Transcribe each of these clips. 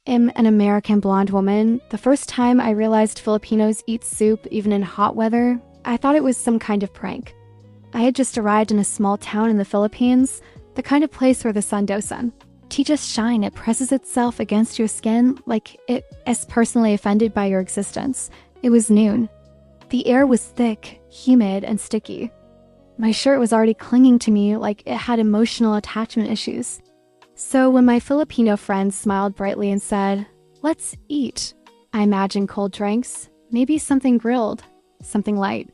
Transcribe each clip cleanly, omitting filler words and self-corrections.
am an American blonde woman. The first time I realized Filipinos eat soup even in hot weather, I thought it was some kind of prank. I had just arrived in a small town in the Philippines, the kind of place where the sun doesn't just shine. It presses itself against your skin like it is personally offended by your existence. It was noon. The air was thick, humid, and sticky. My shirt was already clinging to me like it had emotional attachment issues. So when my Filipino friend smiled brightly and said, "Let's eat," I imagined cold drinks, maybe something grilled, something light.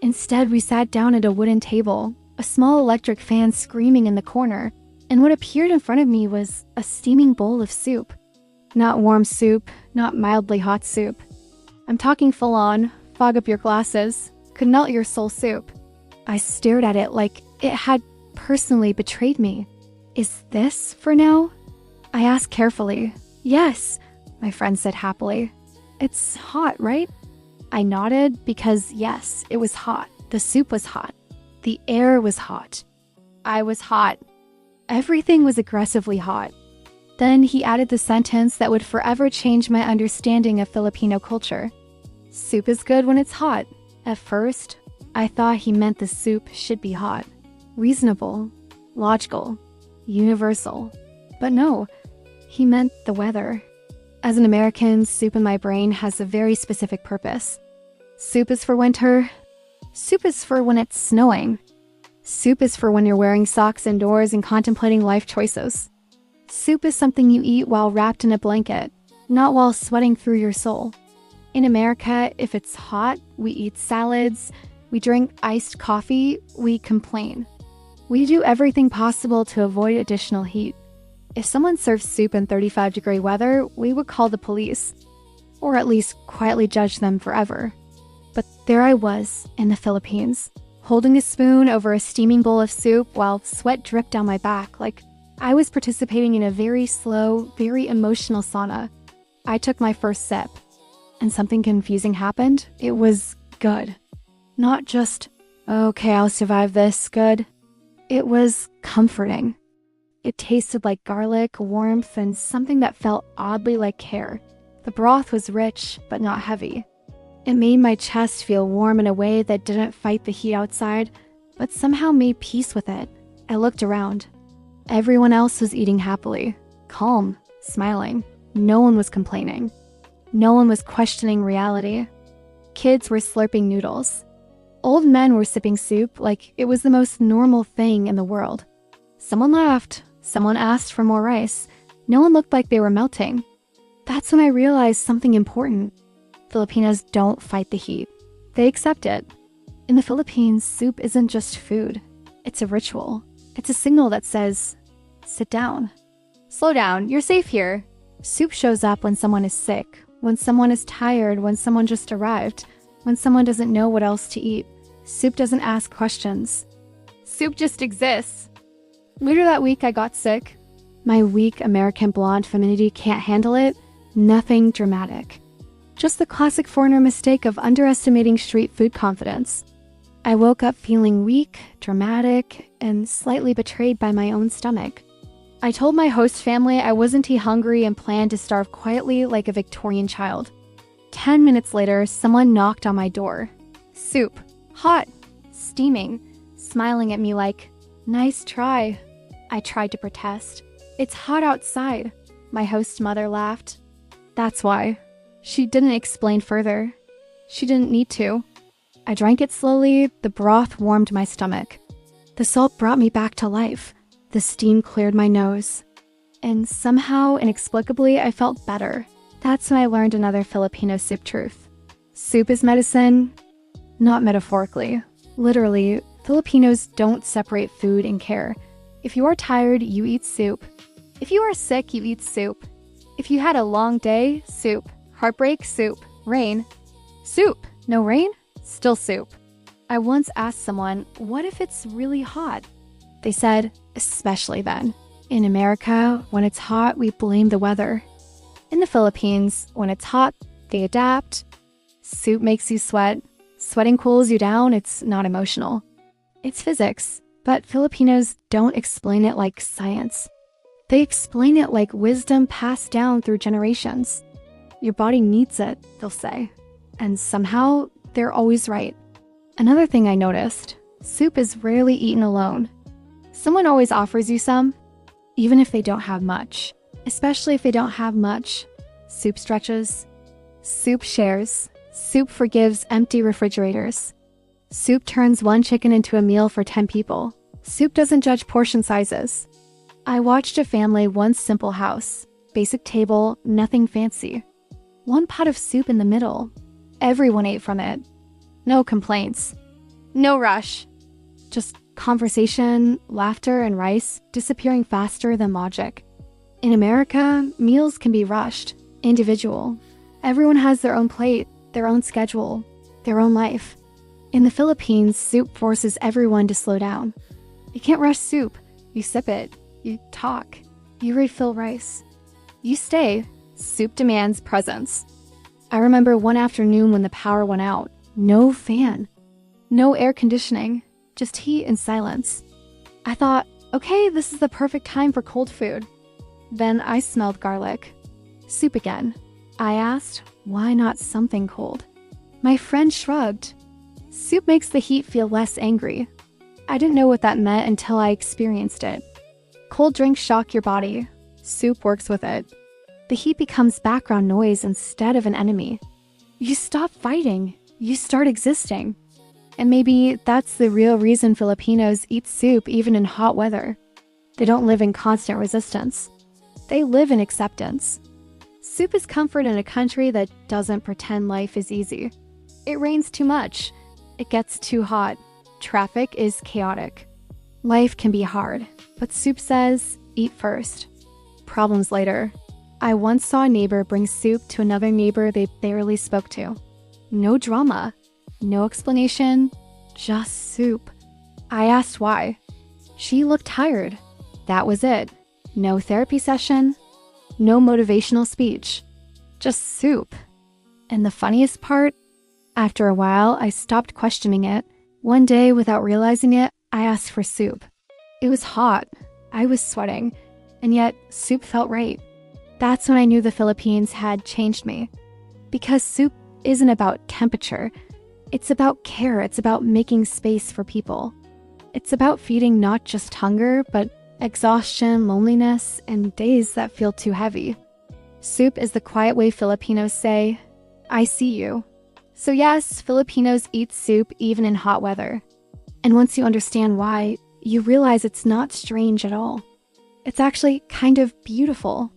Instead, we sat down at a wooden table, a small electric fan screaming in the corner, and what appeared in front of me was a steaming bowl of soup. Not warm soup, not mildly hot soup. I'm talking full-on, fog up your glasses, could melt your soul soup. I stared at it like it had personally betrayed me. "Is this for now?" I asked carefully. "Yes," my friend said happily. "It's hot, right?" I nodded because yes, it was hot. The soup was hot. The air was hot. I was hot. Everything was aggressively hot. Then he added the sentence that would forever change my understanding of Filipino culture. "Soup is good when it's hot." At first, I thought he meant the soup should be hot. Reasonable, logical, universal. But no, he meant the weather. As an American, soup in my brain has a very specific purpose. Soup is for winter. Soup is for when it's snowing. Soup is for when you're wearing socks indoors and contemplating life choices. Soup is something you eat while wrapped in a blanket, not while sweating through your soul. In America, if it's hot, we eat salads, we drink iced coffee, we complain. We do everything possible to avoid additional heat. If someone serves soup in 35-degree weather, we would call the police, or at least quietly judge them forever. But there I was in the Philippines, holding a spoon over a steaming bowl of soup while sweat dripped down my back like I was participating in a very slow, very emotional sauna. I took my first sip, and something confusing happened. It was good. Not just, "Okay, I'll survive this," good. It was comforting. It tasted like garlic, warmth, and something that felt oddly like care. The broth was rich, but not heavy. It made my chest feel warm in a way that didn't fight the heat outside, but somehow made peace with it. I looked around. Everyone else was eating happily, calm, smiling. No one was complaining. No one was questioning reality. Kids were slurping noodles. Old men were sipping soup like it was the most normal thing in the world. Someone laughed. Someone asked for more rice. No one looked like they were melting. That's when I realized something important. Filipinos don't fight the heat. They accept it. In the Philippines, soup isn't just food. It's a ritual. It's a signal that says, "Sit down. Slow down, you're safe here." Soup shows up when someone is sick, when someone is tired, when someone just arrived, when someone doesn't know what else to eat. Soup doesn't ask questions. Soup just exists. Later that week, I got sick. My weak American blonde femininity can't handle it. Nothing dramatic. Just the classic foreigner mistake of underestimating street food confidence. I woke up feeling weak, dramatic, and slightly betrayed by my own stomach. I told my host family I wasn't too hungry and planned to starve quietly like a Victorian child. 10 minutes later, someone knocked on my door. Soup. Hot. Steaming. Smiling at me like, "Nice try." I tried to protest. "It's hot outside." My host's mother laughed. That's why. She didn't explain further. She didn't need to. I drank it slowly. The broth warmed my stomach. The salt brought me back to life. The steam cleared my nose. And somehow, inexplicably, I felt better. That's when I learned another Filipino soup truth. Soup is medicine, not metaphorically. Literally, Filipinos don't separate food and care. If you are tired, you eat soup. If you are sick, you eat soup. If you had a long day, soup. Heartbreak, soup. Rain, soup. No rain? Still soup. I once asked someone, "What if it's really hot?" They said, "Especially then." In America, when it's hot, we blame the weather. In the Philippines, when it's hot, they adapt. Soup makes you sweat. Sweating cools you down. It's not emotional. It's physics. But Filipinos don't explain it like science. They explain it like wisdom passed down through generations. Your body needs it, they'll say. And somehow, they're always right. Another thing I noticed, soup is rarely eaten alone. Someone always offers you some, even if they don't have much. Especially if they don't have much. Soup stretches. Soup shares. Soup forgives empty refrigerators. Soup turns one chicken into a meal for 10 people. Soup doesn't judge portion sizes. I watched a family, one simple house. Basic table, nothing fancy. One pot of soup in the middle. Everyone ate from it. No complaints. No rush. Just conversation, laughter, and rice disappearing faster than logic. In America, meals can be rushed, individual. Everyone has their own plate, their own schedule, their own life. In the Philippines, soup forces everyone to slow down. You can't rush soup. You sip it. You talk. You refill rice. You stay. Soup demands presence. I remember one afternoon when the power went out. No fan. No air conditioning. Just heat and silence. I thought, okay, this is the perfect time for cold food. Then I smelled garlic. Soup again. I asked, why not something cold? My friend shrugged. Soup makes the heat feel less angry. I didn't know what that meant until I experienced it. Cold drinks shock your body. Soup works with it. The heat becomes background noise instead of an enemy. You stop fighting. You start existing. And maybe that's the real reason Filipinos eat soup even in hot weather. They don't live in constant resistance. They live in acceptance. Soup is comfort in a country that doesn't pretend life is easy. It rains too much. It gets too hot. Traffic is chaotic. Life can be hard, but soup says, eat first. Problems later. I once saw a neighbor bring soup to another neighbor they barely spoke to. No drama. No explanation. Just soup. I asked why. She looked tired. That was it. No therapy session. No motivational speech. Just soup. And the funniest part? After a while, I stopped questioning it. One day, without realizing it, I asked for soup. It was hot. I was sweating. And yet, soup felt right. That's when I knew the Philippines had changed me. Because soup isn't about temperature. It's about care. It's about making space for people. It's about feeding not just hunger, but exhaustion, loneliness, and days that feel too heavy. Soup is the quiet way Filipinos say, I see you. So yes, Filipinos eat soup even in hot weather. And once you understand why, you realize it's not strange at all. It's actually kind of beautiful.